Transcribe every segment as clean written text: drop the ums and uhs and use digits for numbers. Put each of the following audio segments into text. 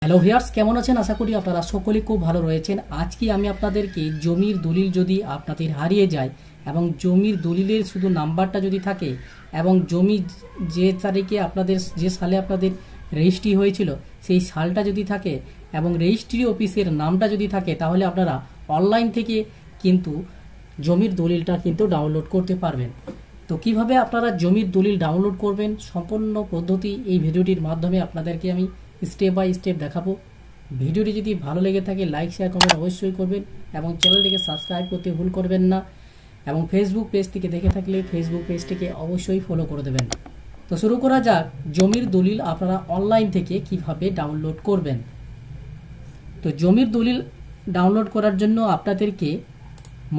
Hello viewers, কেমন আছেন? আশা করি আপনারা সকলেই খুব ভালো রয়েছেন। আজকে আমি আপনাদেরকে জমির দলিল যদি আপনাদের হারিয়ে যায় এবং জমির দলিলের শুধু নাম্বারটা যদি থাকে এবং জমি যে তারিখে আপনাদের যে সালে আপনাদের রেজিস্ট্রি হয়েছিল সেই সালটা যদি থাকে এবং রেজিস্ট্রি অফিসের নামটা যদি থাকে, তাহলে আপনারা অনলাইন থেকে কিন্তু জমির দলিলটা কিন্তু ডাউনলোড করতে পারবেন। তো কিভাবে আপনারা জমির দলিল ডাউনলোড করবেন সম্পূর্ণ পদ্ধতি এই ভিডিওটির মাধ্যমে আপনাদেরকে আমি স্টেপ বাই স্টেপ দেখাবো। ভিডিওটি যদি ভালো লেগে থাকে লাইক শেয়ার কমেন্ট অবশ্যই করবেন এবং চ্যানেলটিকে সাবস্ক্রাইব করতে ভুল করবেন না, এবং ফেসবুক পেজ থেকে দেখে থাকলে ফেসবুক পেজটিকে অবশ্যই ফলো করে দেবেন। তো শুরু করা যাক, জমির দলিল আপনারা অনলাইন থেকে কিভাবে ডাউনলোড করবেন। তো জমির দলিল ডাউনলোড করার জন্য আপনাদেরকে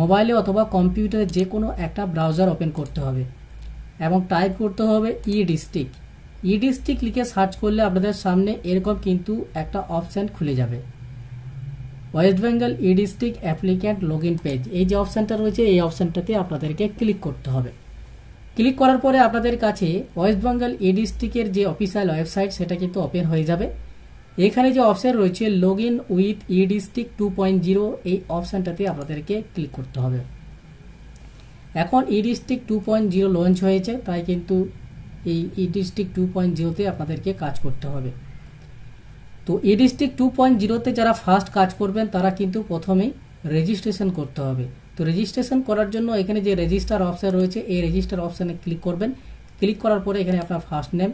মোবাইলে অথবা কম্পিউটারে যে কোনো একটা ব্রাউজার ওপেন করতে হবে এবং টাইপ করতে হবে ই-ডিস্ট্রিক্ট। ই-ডিস্ট্রিক্ট লিখে সার্চ করলে আপনাদের সামনে এরকম কিন্তু একটা অপশান খুলে যাবে, West Bengal e district applicant log in page. এই যে অপশানটা রয়েছে এই অপশানটাতে আপনাদেরকে ক্লিক করতে হবে। ক্লিক করার পরে আপনাদের কাছে ওয়েস্ট বেঙ্গল ই-ডিস্ট্রিক্টের যে অফিসিয়াল ওয়েবসাইট সেটা কিন্তু ওপেন হয়ে যাবে। এখানে যে অপশান রয়েছে লগ ইন উইথ ই-ডিস্ট্রিক্ট 2.0, এই অপশানটাতে আপনাদেরকে ক্লিক করতে হবে। এখন ই-ডিস্ট্রিক্ট 2.0 লঞ্চ হয়েছে, তাই কিন্তু এই ই-ডিস্ট্রিক্ট 2.0-তে আপনাদেরকে কাজ করতে হবে। তো ই-ডিস্ট্রিক্ট 2.0-তে যারা ফার্স্ট কাজ করবেন তারা কিন্তু প্রথমেই রেজিস্ট্রেশন করতে হবে। তো রেজিস্ট্রেশন করার জন্য এখানে যে রেজিস্টার অপশান রয়েছে এই রেজিস্টার অপশানে ক্লিক করবেন। ক্লিক করার পরে এখানে আপনার first name,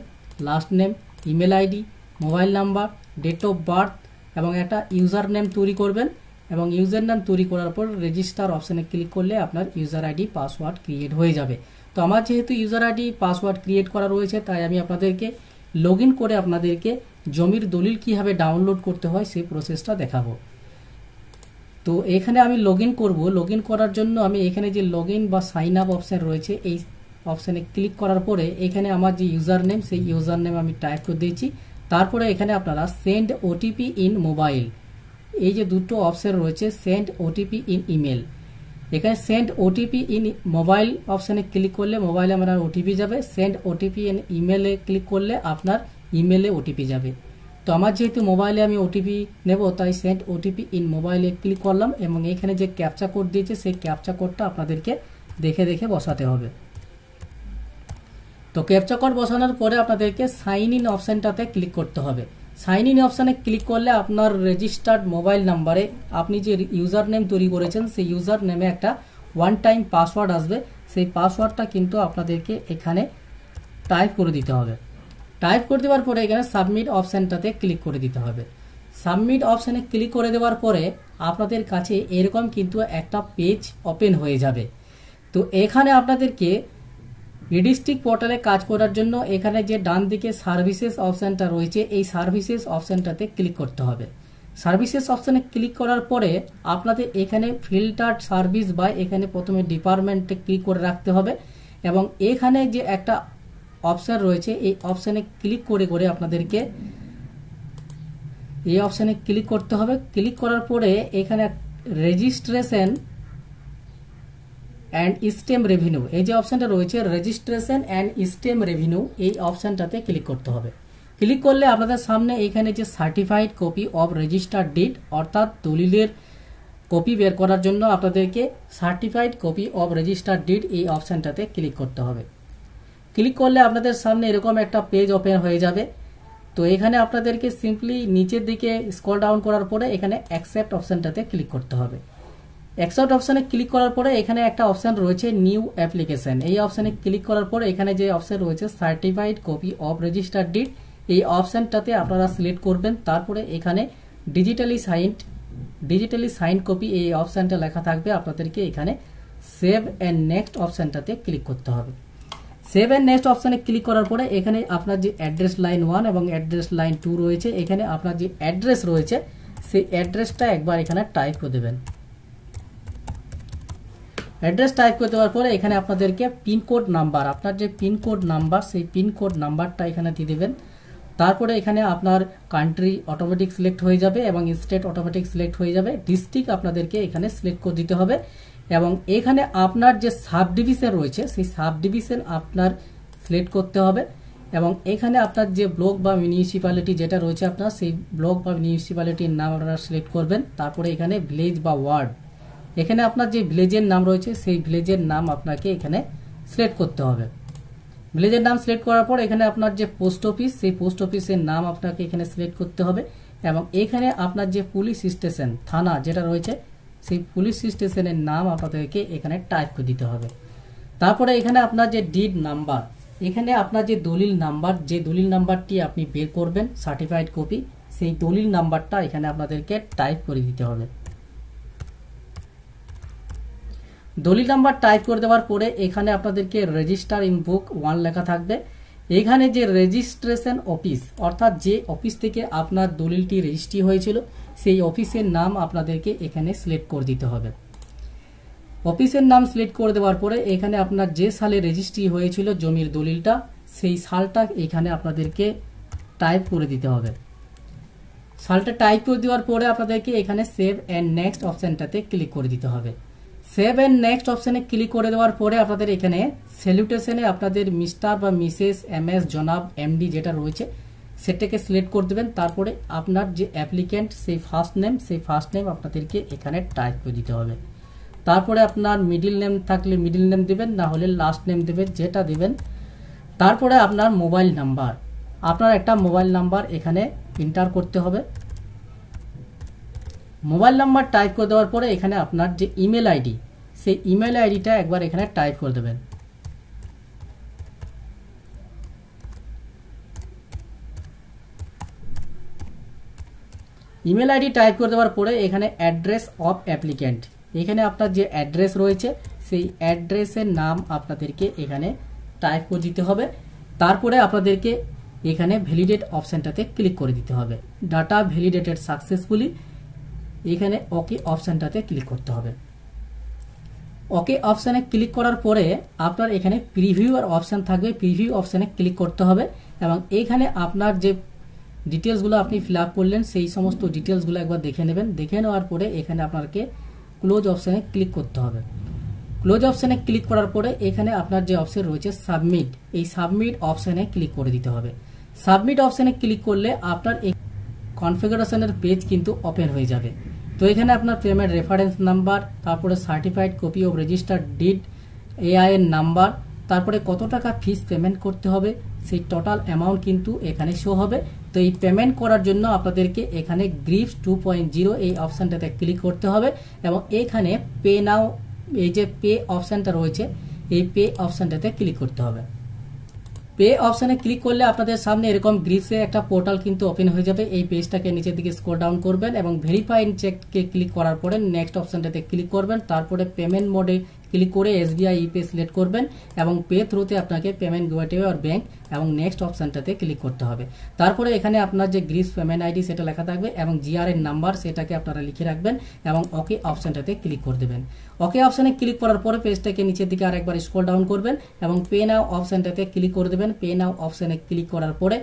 last name, email ID, mobile number, date of birth এবং একটা ইউজার নেম তৈরি করবেন, এবং ইউজার নেম তৈরি করার পর রেজিস্টার অপশানে ক্লিক করলে আপনার ইউজার আইডি পাসওয়ার্ড ক্রিয়েট হয়ে যাবে। তো আমার যেহেতু ইউজার আইডি পাসওয়ার্ড ক্রিয়েট করা রয়েছে তাই আমি আপনাদেরকে লগ ইন করে আপনাদেরকে জমির দলিল কীভাবে ডাউনলোড করতে হয় সেই প্রসেসটা দেখাবো। তো এখানে আমি লগ ইন করবো। লগ ইন করার জন্য আমি এখানে যে লগ ইন বা সাইন আপ অপশান রয়েছে এই অপশানে ক্লিক করার পরে এখানে আমার যে ইউজার নেম সেই ইউজার নেম আমি টাইপ করে দিয়েছি। তারপরে এখানে আপনারা সেন্ড ওটিপি ইন মোবাইল, এই যে দুটো অপশান রয়েছে সেন্ড ওটিপি ইন ইমেল, এখানে সেন্ড ওটিপি ইন মোবাইল অপশানে ক্লিক করলে মোবাইলে আপনার ওটিপি যাবে, সেন্ড ওটিপি ইন ইমেলে ক্লিক করলে আপনার ইমেলে ওটিপি যাবে। তো আমার যেহেতু মোবাইলে আমি ওটিপি নেব তাই সেন্ড ওটিপি ইন মোবাইলে ক্লিক করলাম, এবং এখানে যে ক্যাপচা কোড দিয়েছে সেই ক্যাপচা কোডটা আপনাদেরকে দেখে দেখে বসাতে হবে। তো ক্যাপচা কোড বসানোর পরে আপনাদেরকে সাইন ইন অপশানটাতে ক্লিক করতে হবে। সাইন ইন অপশানে ক্লিক করলে আপনার রেজিস্টার্ড মোবাইল নাম্বারে আপনি যে ইউজার নেম তৈরি করেছেন সেই ইউজার নেমে একটা ওয়ান টাইম পাসওয়ার্ড আসবে। সেই পাসওয়ার্ডটা কিন্তু আপনাদেরকে এখানে টাইপ করে দিতে হবে। টাইপ করে দেওয়ার পরে এখানে সাবমিট অপশানটাতে ক্লিক করে দিতে হবে। সাবমিট অপশানে ক্লিক করে দেওয়ার পরে আপনাদের কাছে এরকম কিন্তু একটা পেজ ওপেন হয়ে যাবে। তো এখানে আপনাদেরকে ই-ডিস্ট্রিক্ট পোর্টালে কাজ করার জন্য এখানে যে ডান দিকে সার্ভিসেস অপশানটা রয়েছে এই সার্ভিসেস অপশানটাতে ক্লিক করতে হবে। সার্ভিসেস অপশানে ক্লিক করার পরে আপনাদের এখানে ফিল্টার্ড সার্ভিস বা এখানে প্রথমে ডিপার্টমেন্টে ক্লিক করে রাখতে হবে, এবং এখানে যে একটা অপশান রয়েছে এই অপশানে ক্লিক করে করে আপনাদেরকে এই অপশানে ক্লিক করতে হবে। ক্লিক করার পরে এখানে রেজিস্ট্রেশন অ্যান্ড স্টেম রেভিনিউ, এই যে অপশানটা রয়েছে রেজিস্ট্রেশন অ্যান্ড স্টেম রেভিনিউ, এই অপশানটাতে ক্লিক করতে হবে। ক্লিক করলে আপনাদের সামনে এখানে যে certified copy of registered did অর্থাৎ দলিলের কপি বের করার জন্য আপনাদেরকে certified copy of registered did এই অপশানটাতে ক্লিক করতে হবে। ক্লিক করলে আপনাদের সামনে এরকম একটা পেজ ওপেন হয়ে যাবে। তো এখানে আপনাদেরকে সিম্পলি নিচের দিকে স্ক্রল ডাউন করার পরে এখানে অ্যাকসেপ্ট অপশানটাতে ক্লিক করতে হবে। অ্যাকসেপ্ট অপশানে ক্লিক করার পরে এখানে একটা অপশান রয়েছে নিউ অ্যাপ্লিকেশন, এই অপশানে ক্লিক করার পরে এখানে যে অপশান রয়েছে certified copy of registered did এই অপশানটাতে আপনারা সিলেক্ট করবেন। তারপরে এখানে ডিজিটালি সাইন কপি এই অপশানটা লেখা থাকবে, আপনাদেরকে এখানে সেভ অ্যান্ড নেক্সট অপশানটাতে ক্লিক করতে হবে। সেভ অ্যান্ড নেক্সট অপশানে ক্লিক করার পরে এখানে আপনার যে অ্যাড্রেস লাইন 1 এবং অ্যাড্রেস লাইন 2 রয়েছে এখানে আপনার যে অ্যাড্রেস রয়েছে সেই অ্যাড্রেসটা একবার এখানে টাইপ করে দেবেন। অ্যাড্রেস টাইপ করে দেওয়ার পরে এখানে আপনাদেরকে পিনকোড নাম্বার, আপনার যে পিনকোড নাম্বার সেই পিনকোড নাম্বারটা এখানে দিয়ে দেবেন। তারপরে এখানে আপনার কান্ট্রি অটোমেটিক সিলেক্ট হয়ে যাবে এবং স্টেট অটোমেটিক সিলেক্ট হয়ে যাবে। ডিস্ট্রিক্ট আপনাদেরকে এখানে সিলেক্ট করে দিতে হবে, এবং এখানে আপনার যে সাব ডিভিশন রয়েছে সেই সাব ডিভিশন আপনার সিলেক্ট করতে হবে, এবং এখানে আপনার যে ব্লক বা মিউনিসিপ্যালিটি যেটা রয়েছে আপনার সেই ব্লক বা মিউনিসিপ্যালিটির নাম আপনারা সিলেক্ট করবেন। তারপরে এখানে ভিলেজ বা ওয়ার্ড, এখানে আপনার যে ভিলেজের নাম রয়েছে সেই ভিলেজের নাম আপনাকে এখানে সিলেক্ট করতে হবে। ভিলেজের নাম সিলেক্ট করার পর এখানে আপনার যে পোস্ট অফিস সেই পোস্ট অফিসের নাম আপনাকে এখানে সিলেক্ট করতে হবে এবং এখানে আপনার যে পুলিশ স্টেশন থানা যেটা রয়েছে সেই পুলিশ স্টেশনের নাম আপনাদেরকে এখানে টাইপ করে দিতে হবে। তারপরে এখানে আপনার যে ডিড নাম্বার, এখানে আপনার যে দলিল নাম্বার, যে দলিল নাম্বারটি আপনি বের করবেন সার্টিফাইড কপি, সেই দলিল নাম্বারটা এখানে আপনাদেরকে টাইপ করে দিতে হবে। দলিল নাম্বার টাইপ করে দেওয়ার পরে এখানে আপনাদেরকে রেজিস্টার ইন বুক 1 লেখা থাকবে। এখানে যে রেজিস্ট্রেশন অফিস অর্থাৎ যে অফিস থেকে আপনার দলিলটি রেজিস্ট্রি হয়েছিল সেই অফিসের নাম আপনাদেরকে এখানে সিলেক্ট করে দিতে হবে। অফিসের নাম সিলেক্ট করে দেওয়ার পরে এখানে আপনার যে সালে রেজিস্ট্রি হয়েছিল জমির দলিলটা সেই সালটা এখানে আপনাদেরকে টাইপ করে দিতে হবে। সালটা টাইপ করে দেওয়ার পরে আপনাদেরকে এখানে সেভ অ্যান্ড নেক্সট অপশানটাতে ক্লিক করে দিতে হবে। সেভ অ্যান্ড নেক্সট অপশানে ক্লিক করে দেওয়ার পরে আপনাদের এখানে স্যালুটেশনে আপনাদের মিস্টার বা মিসেস MS জনাব MD যেটা রয়েছে সেটাকে সিলেক্ট করে দেবেন। তারপরে আপনার যে অ্যাপ্লিক্যান্ট সেই ফার্স্ট নেম আপনাদেরকে এখানে টাইপ করে দিতে হবে। তারপরে আপনার মিডিল নেম থাকলে মিডিল নেম দেবেন, না হলে লাস্ট নেম দেবেন যেটা দেবেন। তারপরে আপনার মোবাইল নাম্বার, আপনার একটা মোবাইল নাম্বার এখানে এন্টার করতে হবে। মোবাইল নাম্বার টাইপ করে দেওয়ার পরে এখানে আপনার যে ইমেল আইডি সেই ইমেল আইডিটা একবার এখানে টাইপ করে দেবেন। ইমেল আইডি টাইপ করে দেওয়ার পরে এখানে অ্যাড্রেস অফ অ্যাপ্লিক্যান্ট, এখানে আপনার যে অ্যাড্রেস রয়েছে সেই অ্যাড্রেসের নাম আপনাদেরকে এখানে টাইপ করে দিতে হবে। তারপরে আপনাদেরকে এখানে ভ্যালিডেট অপশানটাতে ক্লিক করে দিতে হবে। ডাটা ভ্যালিডেটেড সাকসেসফুলি, এখানে ওকে অপশানটাতে ক্লিক করতে হবে। ওকে অপশানে ক্লিক করার পরে আপনার এখানে প্রিভিউ আর অপশান থাকবে, প্রিভিউ অপশানে ক্লিক করতে হবে এবং এইখানে আপনার যে ডিটেলসগুলো আপনি ফিল আপ করলেন সেই সমস্ত ডিটেলসগুলো একবার দেখে নেবেন। দেখে নেওয়ার পরে এখানে আপনাকে ক্লোজ অপশানে ক্লিক করতে হবে। ক্লোজ অপশানে ক্লিক করার পরে এখানে আপনার যে অপশান রয়েছে সাবমিট, এই সাবমিট অপশানে ক্লিক করে দিতে হবে। সাবমিট অপশানে ক্লিক করলে আপনার এই কনফিগারেশনের পেজ কিন্তু ওপেন হয়ে যাবে। তো এখানে আপনার পেমেন্ট রেফারেন্স নাম্বার, তারপরে certified copy of registered did, AIN number, তারপরে কত টাকা ফিস পেমেন্ট করতে হবে সেই টোটাল অ্যামাউন্ট কিন্তু এখানে শো হবে। তো এই পেমেন্ট করার জন্য আপনাদেরকে এখানে গ্রিপস 2.0 এই অপশানটাতে ক্লিক করতে হবে এবং এখানে পে নাও, এই যে পে অপশানটা রয়েছে এই পে অপশানটাতে ক্লিক করতে হবে। পে অপশানে ক্লিক করলে আপনাদের সামনে এরকম গ্রিপসে একটা পোর্টাল কিন্তু ওপেন হয়ে যাবে। এই পেজটাকে নিচের দিকে স্ক্রল ডাউন করবেন এবং ভেরিফাই চেককে ক্লিক করার পরে নেক্সট অপশানটাতে ক্লিক করবেন। তারপরে পেমেন্ট মোডে ক্লিক করে SBI ইপে সিলেক্ট করবেন এবং পে থ্রুতে আপনাকে পেমেন্ট গেটওয়ে আর ব্যাংক এবং নেক্সট অপশানটাতে ক্লিক করতে হবে। তারপরে এখানে আপনার যে গ্রিপস পেমেন্ট ID সেটা লেখা থাকবে এবং GRN নাম্বার সেটাকে আপনারা লিখে রাখবেন এবং ওকে অপশানটাতে ক্লিক করে দেবেন। ওকে অপশানে ক্লিক করার পরে পেজটাকে নিচের দিকে আরেকবার স্ক্রল ডাউন করবেন এবং পে নাও অপশানটাতে ক্লিক করে দেবেন। পে নাও অপশানে ক্লিক করার পরে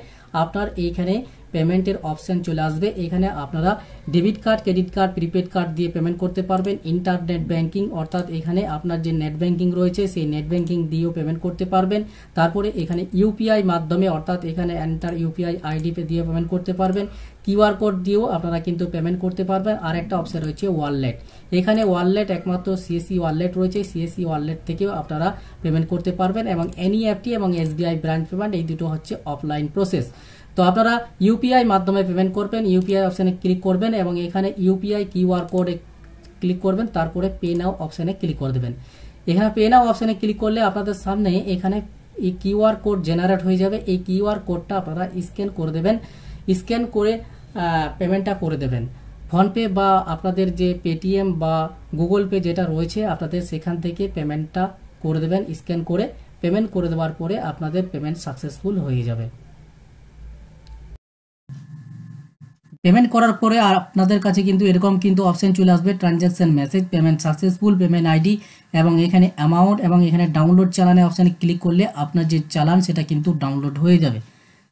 আপনার এইখানে পেমেন্টের অপশান চলে আসবে। এখানে আপনারা debit card, credit card, prepaid card দিয়ে পেমেন্ট করতে পারবেন। ইন্টারনেট ব্যাংকিং অর্থাৎ এখানে আপনার যে নেট ব্যাংকিং রয়েছে সেই নেট ব্যাংকিং দিয়েও পেমেন্ট করতে পারবেন। তারপরে এখানে UPI মাধ্যমে অর্থাৎ এখানে এন্টার UPI ID দিয়ে পেমেন্ট করতে পারবেন। QR কোড দিয়েও আপনারা কিন্তু পেমেন্ট করতে পারবেন। আর একটা অপশন রয়েছে ওয়ালেট, এখানে ওয়ালেট একমাত্র CSC ওয়ালেট রয়েছে, CSC ওয়ালেট থেকেও আপনারা পেমেন্ট করতে পারবেন এবং NEFT এবং SBI ব্রাঞ্চ পেমেন্ট এই দুটো হচ্ছে অফলাইন প্রসেস। তো আপনারা UPI মাধ্যমে পেমেন্ট করবেন। UPI অপশানে ক্লিক করবেন এবং এখানে UPI QR কোডে ক্লিক করবেন, তারপরে পে নাও অপশানে ক্লিক করে দেবেন। এখানে পে নাও অপশানে ক্লিক করলে আপনাদের সামনে এখানে এই QR কোড জেনারেট হয়ে যাবে। এই QR কোডটা আপনারা স্ক্যান করে দেবেন, স্ক্যান করে পেমেন্টটা করে দেবেন। ফোনপে বা আপনাদের যে পেটিএম বা গুগল পে যেটা রয়েছে আপনাদের সেখান থেকে পেমেন্টটা করে দেবেন। স্ক্যান করে পেমেন্ট করে দেওয়ার পরে আপনাদের পেমেন্ট সাকসেসফুল হয়ে যাবে। পেমেন্ট করার পরে আপনাদের কাছে কিন্তু এরকম কিন্তু অপশন চলে আসবে, transaction message, payment successful, payment ID এবং এখানে অ্যামাউন্ট এবং এখানে ডাউনলোড চালানের অপশানে ক্লিক করলে আপনার যে চালান সেটা কিন্তু ডাউনলোড হয়ে যাবে।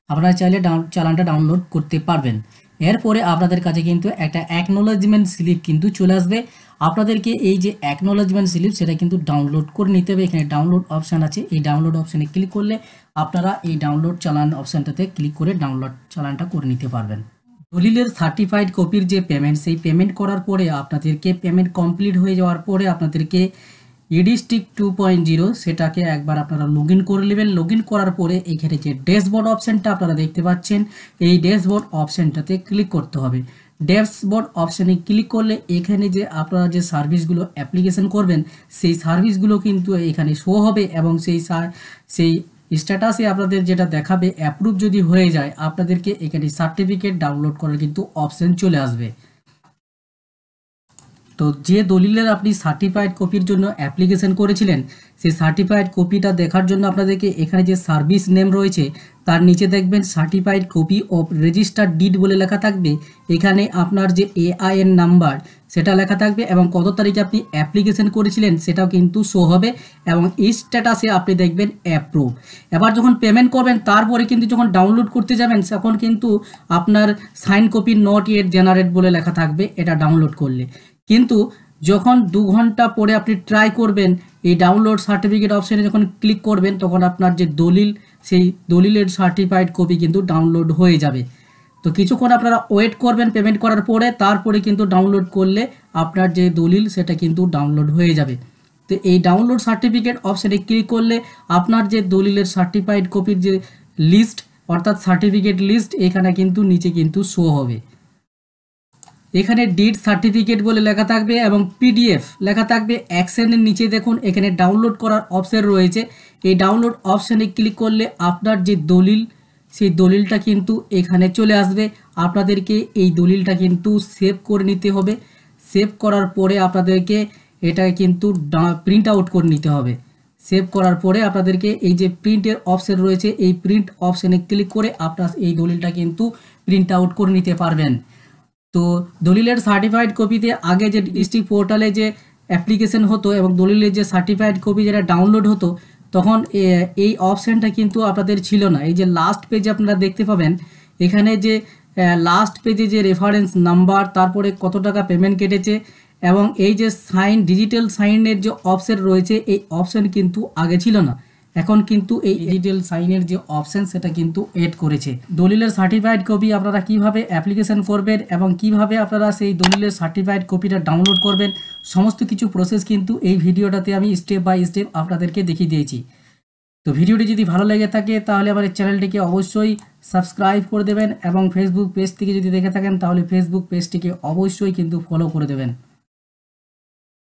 আপনারা চাইলে চালানটা ডাউনলোড করতে পারবেন। এরপরে আপনাদের কাছে কিন্তু একটা অ্যাকনোলেজমেন্ট স্লিপ কিন্তু চলে আসবে। আপনাদেরকে এই যে অ্যাকনোলেজমেন্ট স্লিপ সেটা কিন্তু ডাউনলোড করে নিতে হবে। এখানে ডাউনলোড অপশান আছে, এই ডাউনলোড অপশানে ক্লিক করলে আপনারা এই ডাউনলোড চালান অপশানটাতে ক্লিক করে ডাউনলোড চালানটা করে নিতে পারবেন। দলিলের সার্টিফাইড কপির যে পেমেন্ট, সেই পেমেন্ট করার পরে আপনাদেরকে পেমেন্ট কমপ্লিট হয়ে যাওয়ার পরে আপনাদেরকে ইডিস্টিক 2.0 সেটাকে একবার আপনারা লগ ইন করে নেবেন। লগ ইন করার পরে এখানে যে ড্যাশবোর্ড অপশানটা আপনারা দেখতে পাচ্ছেন, এই ড্যাশবোর্ড অপশানটাতে ক্লিক করতে হবে। ড্যাশবোর্ড অপশানে ক্লিক করলে এখানে যে আপনারা যে সার্ভিসগুলো অ্যাপ্লিকেশন করবেন সেই সার্ভিসগুলো কিন্তু এখানে শো হবে এবং সেই স্ট্যাটাসে আপনাদের যেটা দেখাবে অ্যাপ্রুভ যদি হয়ে যায় আপনাদেরকে এখানে সার্টিফিকেট ডাউনলোড করার কিন্তু অপশান চলে আসবে। তো যে দলিলের আপনি সার্টিফাইড কপির জন্য অ্যাপ্লিকেশন করেছিলেন সেই সার্টিফাইড কপিটা দেখার জন্য আপনাদেরকে এখানে যে সার্ভিস নেম রয়েছে তার নিচে দেখবেন certified copy of registered did বলে লেখা থাকবে। এখানে আপনার যে AIN নাম্বার সেটা লেখা থাকবে এবং কত তারিখে আপনি অ্যাপ্লিকেশন করেছিলেন সেটাও কিন্তু শো হবে এবং এই স্ট্যাটাসে আপনি দেখবেন অ্যাপ্রুভ। এবার যখন পেমেন্ট করবেন তারপরে কিন্তু যখন ডাউনলোড করতে যাবেন তখন কিন্তু আপনার sign copy not yet generated বলে লেখা থাকবে এটা ডাউনলোড করলে। কিন্তু যখন 2 ঘন্টা পরে আপনি ট্রাই করবেন এই ডাউনলোড সার্টিফিকেট অপশানে যখন ক্লিক করবেন তখন আপনার যে দলিল সেই দলিলের সার্টিফাইড কপি কিন্তু ডাউনলোড হয়ে যাবে। তো কিছুক্ষণ আপনারা ওয়েট করবেন পেমেন্ট করার পরে, তারপরে কিন্তু ডাউনলোড করলে আপনার যে দলিল সেটা কিন্তু ডাউনলোড হয়ে যাবে। তো এই ডাউনলোড সার্টিফিকেট অপশানে ক্লিক করলে আপনার যে দলিলের সার্টিফাইড কপির যে লিস্ট অর্থাৎ সার্টিফিকেট লিস্ট এখানে কিন্তু নিচে কিন্তু শো হবে। এখানে ডিড সার্টিফিকেট বলে লেখা থাকবে এবং PDF লেখা থাকবে। অ্যাকশনের নিচে দেখুন এখানে ডাউনলোড করার অপশন রয়েছে। এই ডাউনলোড অপশানে ক্লিক করলে আপনার যে দলিল সেই দলিলটা কিন্তু এখানে চলে আসবে। আপনাদেরকে এই দলিলটা কিন্তু সেভ করে নিতে হবে। সেভ করার পরে আপনাদেরকে এটা কিন্তু প্রিন্ট আউট করে নিতে হবে। সেভ করার পরে আপনাদেরকে এই যে প্রিন্টের অপশন রয়েছে এই প্রিন্ট অপশানে ক্লিক করে আপনার এই দলিলটা কিন্তু প্রিন্ট আউট করে নিতে পারবেন। তো দলিলের সার্টিফাইড কপিতে আগে যে ডিস্ট্রিক্ট পোর্টালে যে অ্যাপ্লিকেশন হতো এবং দলিলের যে সার্টিফাইড কপি যেটা ডাউনলোড হতো তখন এই অপশানটা কিন্তু আপনাদের ছিল না। এই যে লাস্ট পেজে আপনারা দেখতে পাবেন এখানে যে লাস্ট পেজে যে রেফারেন্স নাম্বার, তারপরে কত টাকা পেমেন্ট কেটেছে এবং এই যে সাইন ডিজিটাল সাইনের যে অপশান রয়েছে এই অপশান কিন্তু আগে ছিল না। এখন কিন্তু এই ডিজিটাল সাইনের যে অপশন সেটা কিন্তু এড করেছে। দলিলের সার্টিফাইড কপি আপনারা কিভাবে অ্যাপ্লিকেশন করবেন এবং কিভাবে আপনারা সেই দলিলের সার্টিফাইড কপিটা ডাউনলোড করবেন সমস্ত কিছু প্রসেস কিন্তু এই ভিডিওটাতে আমি স্টেপ বাই স্টেপ আপনাদেরকে দেখিয়ে দিয়েছি। তো ভিডিওটি যদি ভালো লেগে থাকে তাহলে আমার এই চ্যানেলটিকে অবশ্যই সাবস্ক্রাইব করে দেবেন এবং ফেসবুক পেজ থেকে যদি দেখে থাকেন তাহলে ফেসবুক পেজটিকে অবশ্যই কিন্তু ফলো করে দেবেন।